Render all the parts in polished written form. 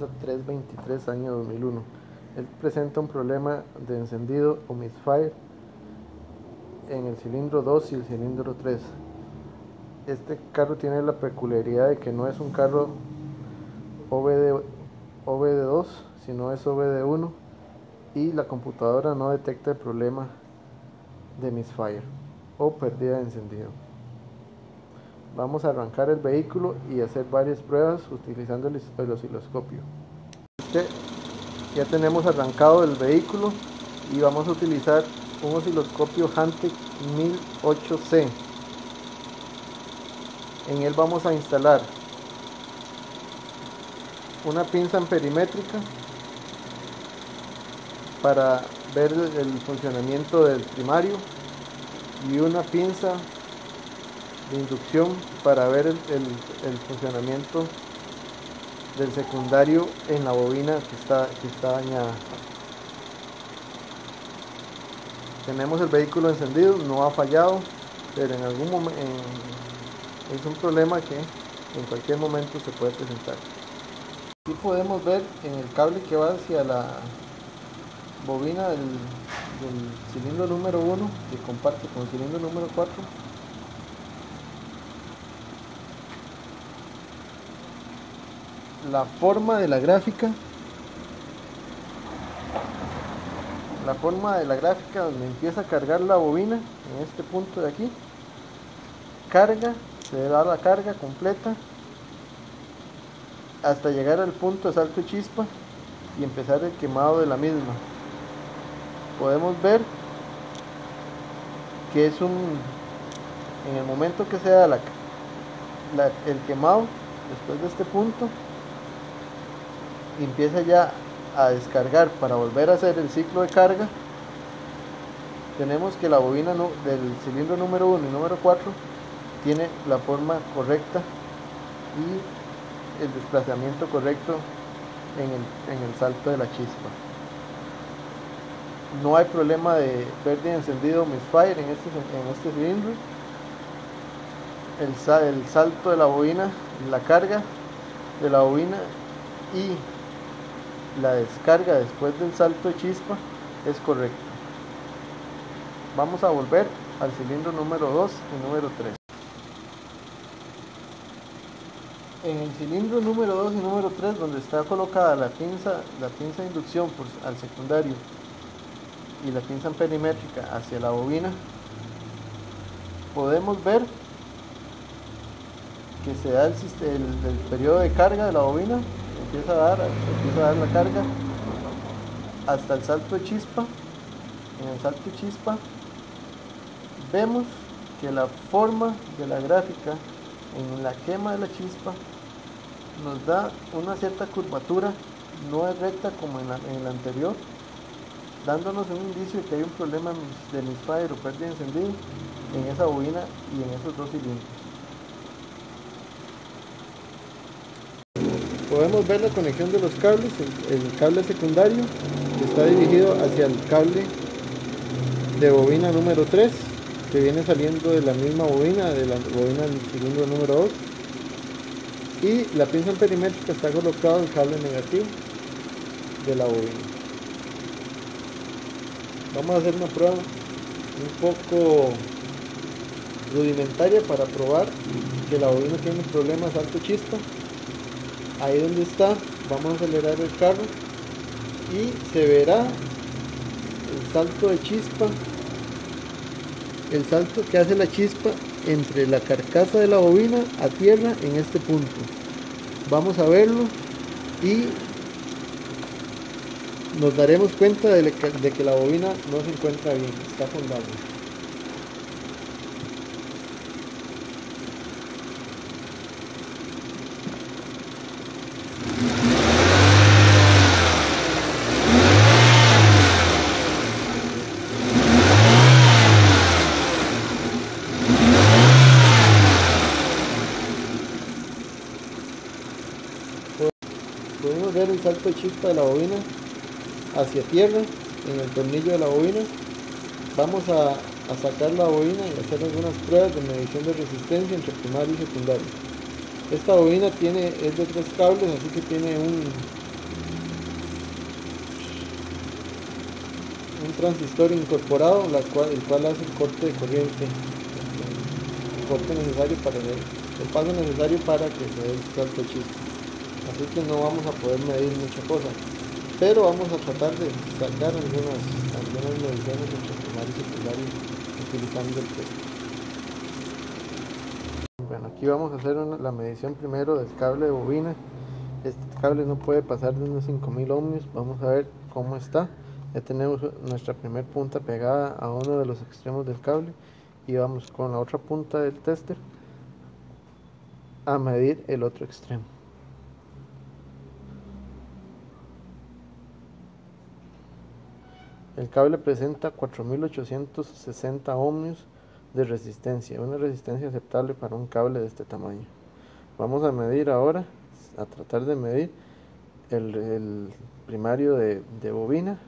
NASA 323 año 2001. Él presenta un problema de encendido o misfire en el cilindro 2 y el cilindro 3. Este carro tiene la peculiaridad de que no es un carro OBD2, sino es OBD1, y la computadora no detecta el problema de misfire o pérdida de encendido. Vamos a arrancar el vehículo y hacer varias pruebas utilizando el osciloscopio. Ya tenemos arrancado el vehículo y vamos a utilizar un osciloscopio Hantek 1008C. En él vamos a instalar una pinza amperimétrica para ver el funcionamiento del primario y una pinza de inducción para ver el funcionamiento del secundario en la bobina que está dañada. Tenemos el vehículo encendido, no ha fallado, pero en algún momento es un problema que en cualquier momento se puede presentar. Aquí podemos ver en el cable que va hacia la bobina del cilindro número 1 que comparte con el cilindro número 4, la forma de la gráfica donde empieza a cargar la bobina en este punto de aquí, carga, se da la carga completa hasta llegar al punto de salto de chispa y empezar el quemado de la misma. Podemos ver que en el momento que se da el quemado, después de este punto, empieza ya a descargar para volver a hacer el ciclo de carga. Tenemos que la bobina del cilindro número 1 y número 4 tiene la forma correcta y el desplazamiento correcto en el salto de la chispa. No hay problema de pérdida de encendido o misfire en este cilindro. El salto de la bobina, la carga de la bobina y la descarga después del salto de chispa es correcto. Vamos a volver al cilindro número 2 y número 3. En el cilindro número 2 y número 3, donde está colocada la pinza de inducción al secundario y la pinza amperimétrica hacia la bobina, podemos ver que se da el periodo de carga de la bobina, empieza a dar la carga hasta el salto de chispa. En el salto de chispa vemos que la forma de la gráfica en la quema de la chispa nos da una cierta curvatura, no es recta como en la anterior, dándonos un indicio de que hay un problema de misfire o pérdida de encendido en esa bobina y en esos dos cilindros. Podemos ver la conexión de los cables. El cable secundario está dirigido hacia el cable de bobina número 3, que viene saliendo de la misma bobina, de la bobina del cilindro número 2, y la pinza amperimétrica está colocada en el cable negativo de la bobina. Vamos a hacer una prueba un poco rudimentaria para probar que la bobina tiene problemas de salto chispa. Ahí donde está, vamos a acelerar el carro y se verá el salto de chispa, el salto que hace la chispa entre la carcasa de la bobina a tierra en este punto. Vamos a verlo y nos daremos cuenta de que la bobina no se encuentra bien, está con daño. Podemos ver el salto de chispa de la bobina hacia tierra en el tornillo de la bobina. Vamos a sacar la bobina y hacer algunas pruebas de medición de resistencia entre primario y secundario. Esta bobina es de 3 cables, así que tiene un transistor incorporado, el cual hace el corte de corriente, el corte necesario para el paso necesario para que se dé el salto de chispa. Así que no vamos a poder medir mucha cosa, pero vamos a tratar de sacar algunas mediciones entre primario y secundario utilizando el test. Bueno, aquí vamos a hacer la medición primero del cable de bobina. Este cable no puede pasar de unos 5000 ohmios. Vamos a ver cómo está. Ya tenemos nuestra primer punta pegada a uno de los extremos del cable y vamos con la otra punta del tester a medir el otro extremo. El cable presenta 4860 ohmios de resistencia, una resistencia aceptable para un cable de este tamaño. Vamos a medir ahora, a tratar de medir el primario de bobina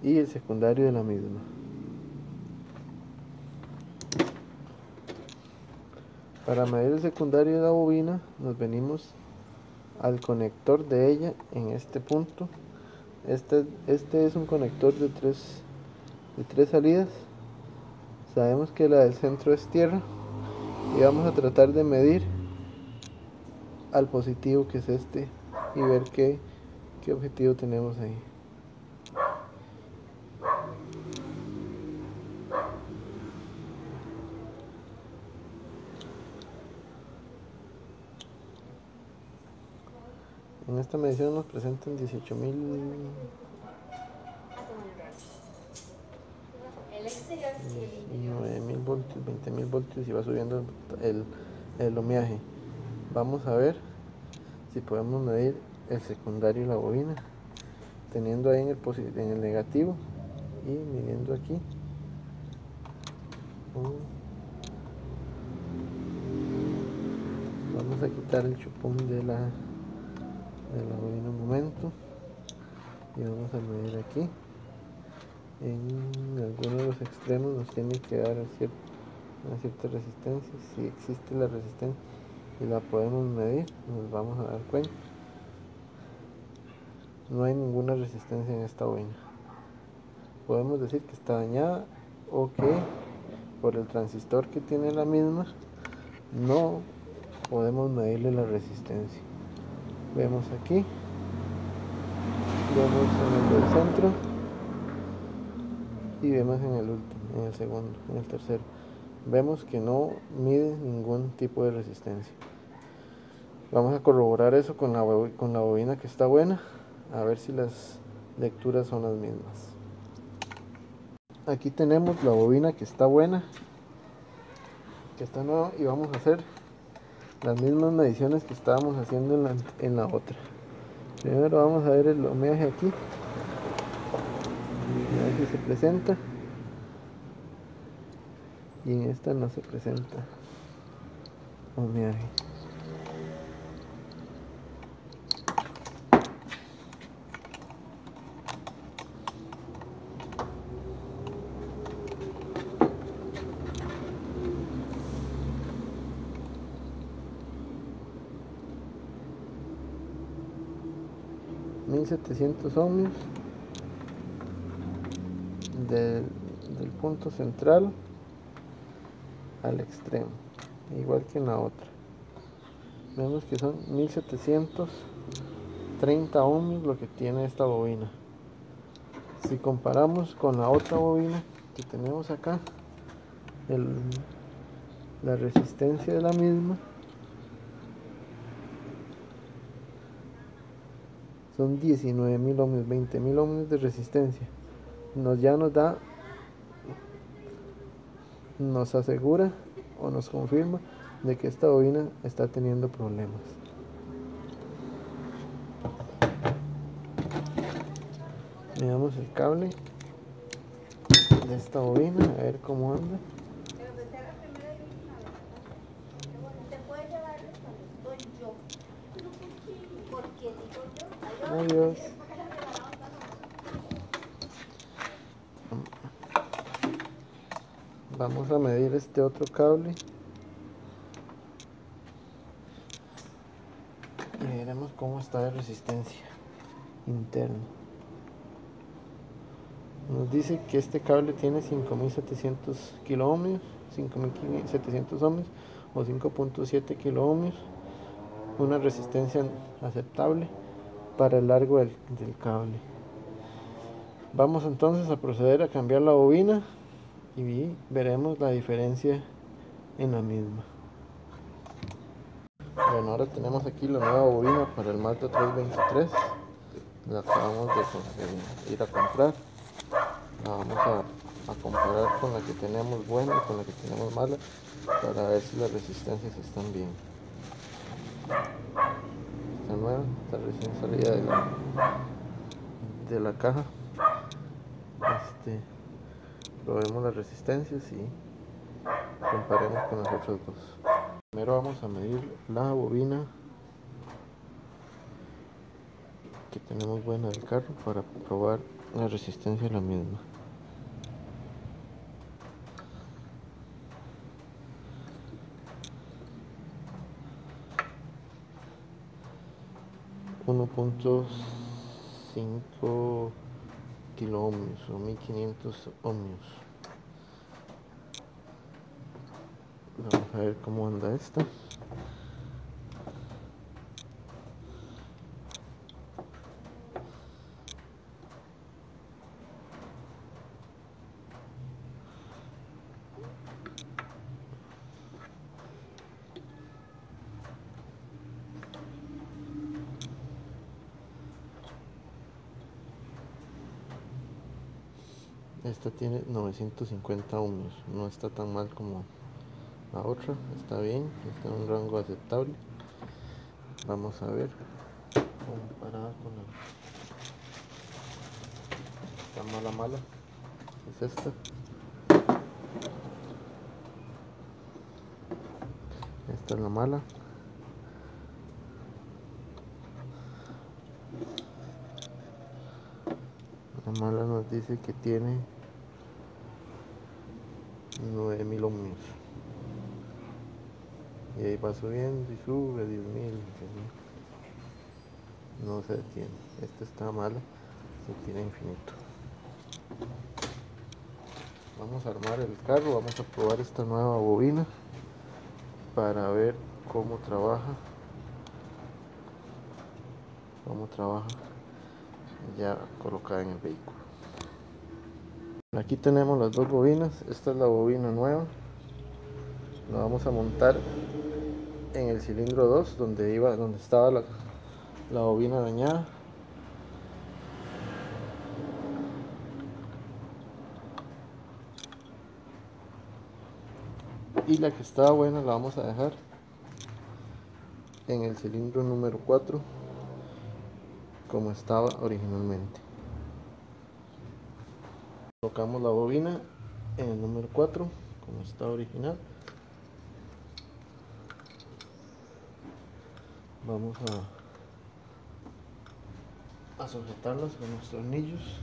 y el secundario de la misma. Para medir el secundario de la bobina nos venimos al conector de ella en este punto. Este es un conector de tres salidas. Sabemos que la del centro es tierra y vamos a tratar de medir al positivo, que es este, y ver qué objetivo tenemos ahí. En esta medición nos presentan 18.000 9.000 voltios, 20.000 voltios y va subiendo el ohmiaje. Vamos a ver si podemos medir el secundario y la bobina, teniendo ahí en el negativo y midiendo aquí. Vamos a quitar el chupón de la bobina un momento y vamos a medir aquí. En algunos de los extremos nos tiene que dar una cierta resistencia. Si existe la resistencia y la podemos medir, nos vamos a dar cuenta. No hay ninguna resistencia en esta bobina. Podemos decir que está dañada o que por el transistor que tiene la misma no podemos medirle la resistencia. Vemos aquí, vemos en el del centro y vemos en el último, en el segundo, en el tercero. Vemos que no mide ningún tipo de resistencia. Vamos a corroborar eso con la bobina que está buena, a ver si las lecturas son las mismas. Aquí tenemos la bobina que está buena, que está nueva, y vamos a hacer las mismas mediciones que estábamos haciendo en la otra. Primero vamos a ver el ohmiaje aquí, a ver si se presenta, y en esta no se presenta ohmiaje. $1700 ohmios del punto central al extremo, igual que en la otra. Vemos que son 1730 ohmios lo que tiene esta bobina. Si comparamos con la otra bobina que tenemos acá, la resistencia de la misma son 19.000 ohmios, 20.000 ohmios de resistencia. Nos asegura o nos confirma de que esta bobina está teniendo problemas. Miramos el cable de esta bobina, a ver cómo anda. Adiós. Vamos a medir este otro cable y veremos cómo está de resistencia interna. Nos dice que este cable tiene 5700 kiloohmios, 5700 ohmios o 5.7 kiloohmios, una resistencia aceptable para el largo del cable. Vamos entonces a proceder a cambiar la bobina y veremos la diferencia en la misma. Bueno, ahora tenemos aquí la nueva bobina para el Mazda 323. La acabamos de ir a comprar. La vamos a comparar con la que tenemos buena y con la que tenemos mala para ver si las resistencias están bien. Está nueva, está recién salida de la caja. Probemos las resistencias y comparemos con las otras dos. Primero vamos a medir la bobina que tenemos buena del carro para probar la resistencia de la misma. .5 kiloohmios o 1500 ohmios. Vamos a ver cómo anda esta. Esta tiene 950 ohmios, no está tan mal como la otra, está bien, está en un rango aceptable. Vamos a ver comparada con la mala, es esta. Esta es la mala. La mala nos dice que tiene 9000 ohmios. Y ahí va subiendo y sube 10.000. No se detiene. Esta está mala, se tira infinito. Vamos a armar el carro, vamos a probar esta nueva bobina para ver cómo trabaja ya colocada en el vehículo. Aquí tenemos las dos bobinas. Esta es la bobina nueva, la vamos a montar en el cilindro 2 donde estaba la bobina dañada. Y la que estaba buena la vamos a dejar en el cilindro número 4 como estaba originalmente. Colocamos la bobina en el número 4 como está original. Vamos a sujetarlas con los tornillos.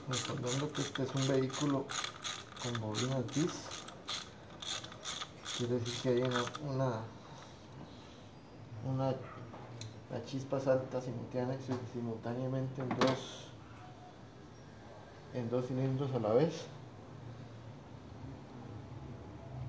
Recordando que este es un vehículo con bobinas DIS, quiere decir que hay la chispa salta simultáneamente en dos cilindros a la vez.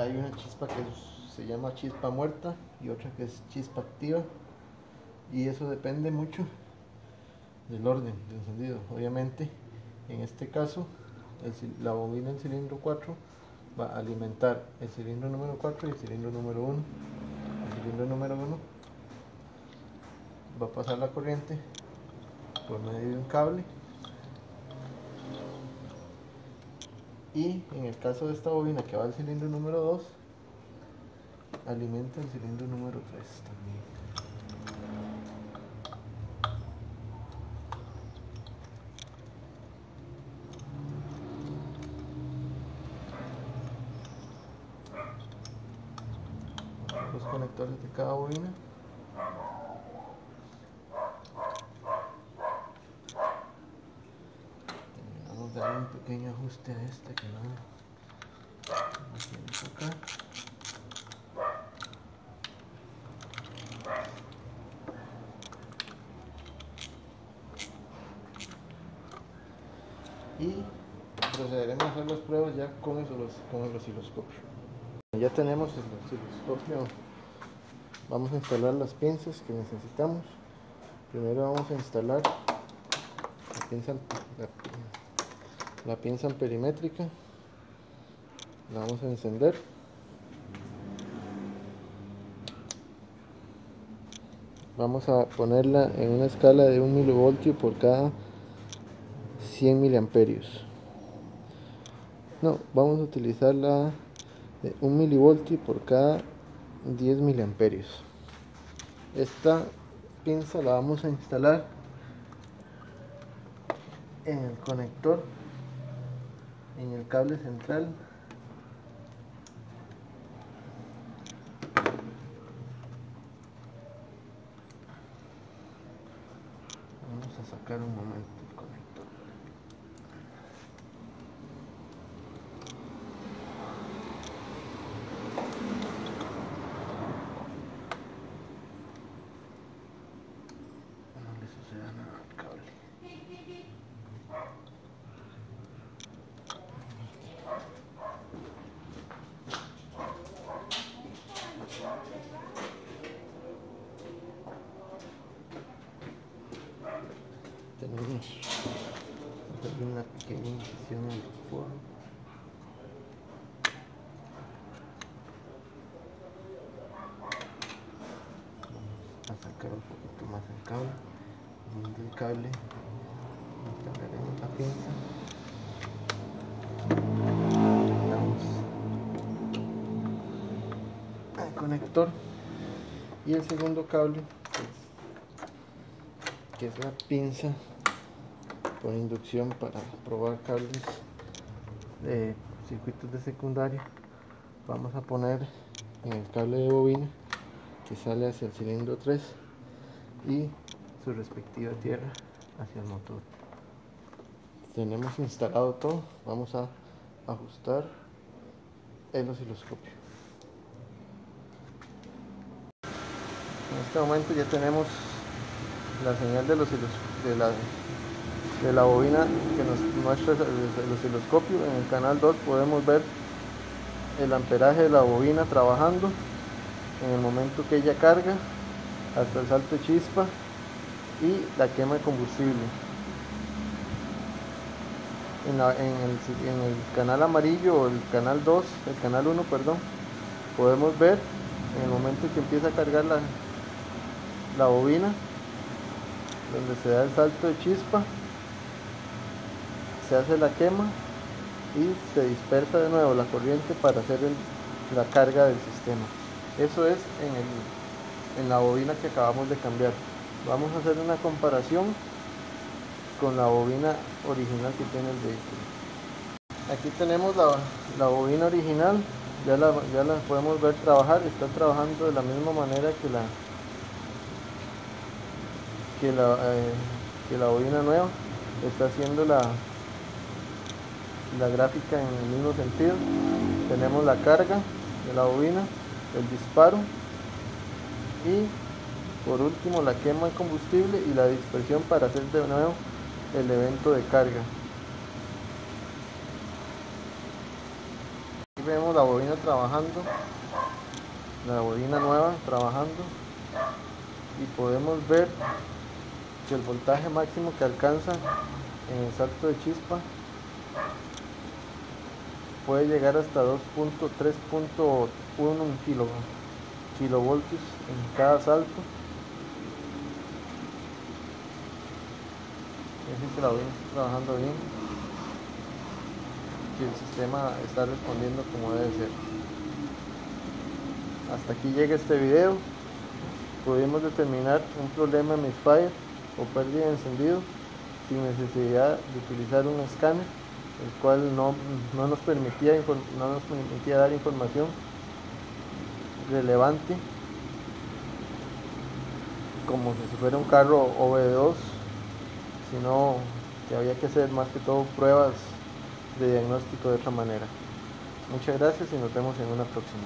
hay una chispa que se llama chispa muerta y otra que es chispa activa, y eso depende mucho del orden de encendido. Obviamente en este caso la bobina del cilindro 4 va a alimentar el cilindro número 4 y el cilindro número 1. El cilindro número 1 va a pasar la corriente por medio de un cable, y en el caso de esta bobina que va al cilindro número 2 alimenta el cilindro número 3 también. Los conectores de cada bobina. Vamos a darle un pequeño ajuste a esta que no quiere sacar. Y procederemos a hacer las pruebas ya con el osciloscopio. Ya tenemos el osciloscopio. Vamos a instalar las pinzas que necesitamos. Primero vamos a instalar la pinza amperimétrica. La vamos a encender. Vamos a ponerla en una escala de 1 milivoltio por cada 100 miliamperios. No, vamos a utilizar la de 1 milivoltio por cada 10 miliamperios. Esta pinza la vamos a instalar en el conector, en el cable central. Vamos a sacar un momento el conector. No le suceda nada al cable. Tenemos una pequeña incisión en el forro. Vamos a sacar un poquito más el cable. Donde el cable instalaremos la pinza. El conector y el segundo cable, que es la pinza por inducción para probar cables de circuitos de secundaria. Vamos a poner en el cable de bobina que sale hacia el cilindro 3 y su respectiva tierra hacia el motor. Tenemos instalado todo. Vamos a ajustar el osciloscopio. En este momento ya tenemos la señal de la bobina que nos muestra el osciloscopio. En el canal 2 podemos ver el amperaje de la bobina trabajando en el momento que ella carga, hasta el salto de chispa y la quema de combustible. En el canal amarillo, o el canal 2, el canal 1, perdón, podemos ver en el momento que empieza a cargar la bobina, donde se da el salto de chispa, se hace la quema y se dispersa de nuevo la corriente para hacer la carga del sistema. Eso es en la bobina que acabamos de cambiar. Vamos a hacer una comparación con la bobina original que tiene el vehículo. Aquí tenemos la bobina original. Ya la podemos ver trabajar. Está trabajando de la misma manera que la bobina nueva. Está haciendo la gráfica en el mismo sentido. Tenemos la carga de la bobina, el disparo y por último la quema de combustible y la dispersión para hacer de nuevo el evento de carga. Aquí vemos tenemos la bobina trabajando, la bobina nueva trabajando, y podemos ver que el voltaje máximo que alcanza en el salto de chispa puede llegar hasta 3.1 kilovoltios en cada salto. Es decir, que la bobina está trabajando bien, que el sistema está respondiendo como debe ser. Hasta aquí llega este video. Pudimos determinar un problema en misfire o pérdida de encendido sin necesidad de utilizar un escáner, el cual no nos permitía dar información relevante como si fuera un carro OBD2, sino que había que hacer más que todo pruebas de diagnóstico de otra manera. Muchas gracias y nos vemos en una próxima.